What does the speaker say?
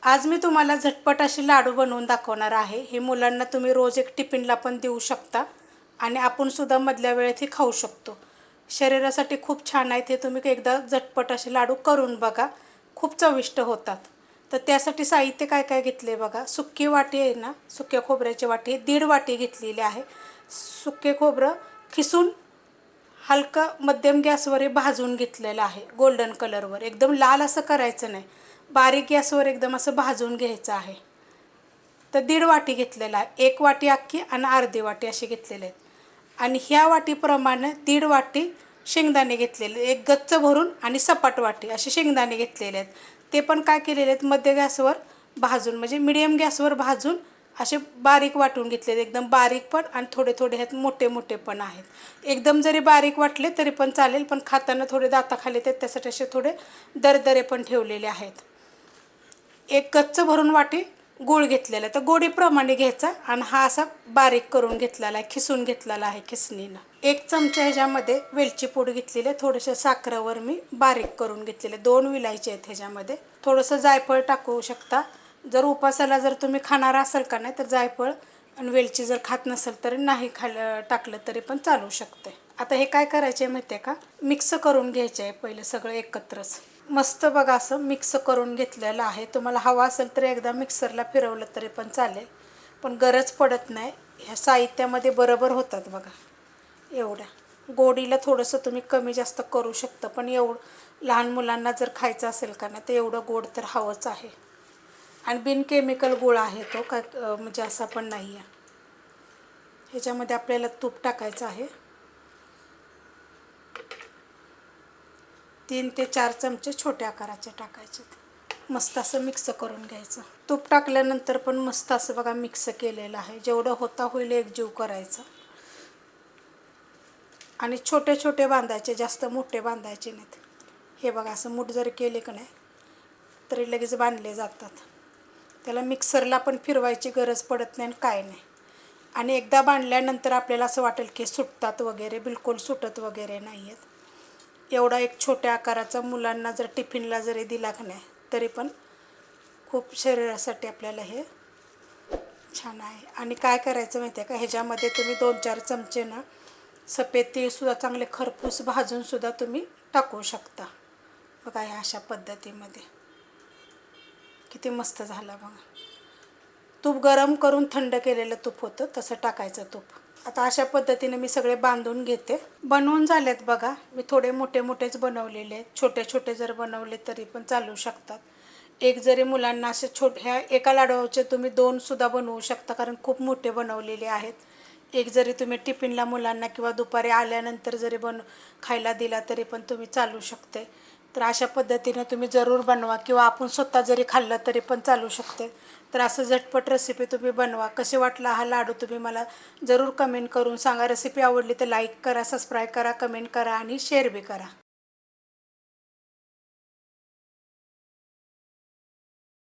आज मी तुम्हाला झटपट अशी लाडू बनवून दाखवणार आहे। हे मुलांना तुम्ही रोज एक टिफिनला पण देऊ शकता आणि आपण सुद्धा मधल्या वेळेत हे खाऊ शकतो। शरीरासाठी खूप छान आहे। हे तुम्ही एकदा झटपट असे लाडू करून बघा, खूप चविष्ट होतात। तर त्यासाठी साहित्य काय काय घेतले बघा। सुकी वाटी आहे ना, सुक्या खोबऱ्याची वाटी 1.5 वाटी घेतलेली आहे। सुके खोबरं खिसून हलका मध्यम गॅसवर हे भाजून घेतलेलं आहे, गोल्डन कलरवर। एकदम लाल असं करायचं नाही, बारीक गॅसवर एकदम असं भाजून घ्यायचं आहे। तर 1.5 वाटी घेतलेला आहे, 1 वाटी अख्खी आणि अर्धी वाटी असे घेतलेले आहेत। आणि ह्या वाटीप्रमाणे 1.5 वाटी शेंगदाणे घेतलेले, एक गच्च भरून आणि सपाट वाटी असे शेंगदाणे घेतलेले आहेत। ते पण काय केलेले आहेत, मध्य गॅसवर भाजून म्हणजे मीडियम गॅसवर भाजून असे बारीक वाटून घेतलेले, एकदम बारीक पण आणि थोडे थोडे ह्यात मोठे मोठे पण आहेत। एकदम जरी बारीक वाटले तरी पण चालेल, पण खाताना थोडे दाताखाली येतात त्यासाठी असे थोडे दरदरे पण ठेवलेले आहेत। एक गच्च भरून वाटी गूळ घेतलेला आहे, तर गोडीप्रमाणे घ्यायचा आणि हा असा बारीक करून घेतलेला आहे, खिसून घेतलेला आहे खिसणीनं। 1 चमचा ह्याच्यामध्ये वेलची पूड घेतलेली आहे, थोडंसं साखरेवर मी बारीक करून घेतलेले। 2 विलायची आहेत ह्याच्यामध्ये, थोडंसं जायफळ टाकू शकता। जर उपासाला जर तुम्ही खाणार असाल का नाही, तर जायफळ आणि वेलची जर खात नसेल तरी नाही टाकलं तरी पण चालू शकते। आता हे काय करायचे माहिती आहे का, मिक्स करून घ्यायचे आहे पहिलं सगळं एकत्रच। मस्त बघा असं मिक्स करून घेतलेलं आहे। तुम्हाला हवा असेल तर एकदा मिक्सरला फिरवलं तरी पण चालेल, पण गरज पडत नाही। ह्या साहित्यामध्ये बरोबर होतात बघा एवढ्या। गोडीला थोडंसं तुम्ही कमी जास्त करू शकता, पण एवढं लहान मुलांना जर खायचं असेल का नाही तर एवढं गोड तर हवंच आहे। आणि बिन केमिकल गुळ आहे तो, काय म्हणजे असा पण नाही आहे। ह्याच्यामध्ये आपल्याला तूप टाकायचं आहे, 3 ते 4 चमचे छोट्या आकाराचे टाकायचे। मस्त असं मिक्स करून घ्यायचं। तूप टाकल्यानंतर पण मस्त असं बघा मिक्स केलेलं आहे, जेवढं होता होईल एकजीव करायचं। आणि छोटे छोटे बांधायचे, जास्त मोठे बांधायचे नाहीत। हे बघा असं मूठ जर केले का नाही तरी लगेच बांधले जातात। त्याला मिक्सरला पण फिरवायची गरज पडत नाही आणि काय नाही। आणि एकदा बांधल्यानंतर आपल्याला असं वाटेल की सुटतात वगैरे, बिलकुल सुटत वगैरे नाही आहेत। एवढा एक छोट्या आकाराचा मुलांना जर टिफिनला जरी दिला का नाही तरी पण खूप शरीरासाठी आपल्याला हे छान आहे। आणि काय करायचं माहिती आहे का, ह्याच्यामध्ये तुम्ही 2-4 चमचे ना सफेद तीळसुद्धा चांगले खरपूस भाजूनसुद्धा तुम्ही टाकू शकता। बघा ह्या अशा पद्धतीमध्ये किती मस्त झाला बघा। तूप गरम करून थंड केलेलं तूप होतं तसं टाकायचं तूप। आता अशा पद्धतीने मी सगळे बांधून घेते। बनवून झालेत बघा, मी थोडे मोठे मोठेच बनवलेले आहेत, छोटे छोटे जर बनवले तरी पण चालू शकतात। एक जरी मुलांना असे ह्या एका लाडूचे तुम्ही 2 सुद्धा बनवू शकता, कारण खूप मोठे बनवलेले आहेत। एक जरी तुम्ही टिफिनला मुलांना किंवा दुपारी आल्यानंतर जरी खायला दिला तरी पण तुम्ही चालू शकते। तर अशा पद्धतीने तुम्ही जरूर बनवा, किंवा आपण स्वतः जरी खाल्लं तरी पण चालू शकते। तर असं झटपट रेसिपी तुम्ही बनवा। कसे वाटला हा लाडू तुम्ही मला जरूर कमेंट करून सांगा। रेसिपी आवडली तर लाईक करा, सबस्क्राईब करा, कमेंट करा आणि शेअर बी करा।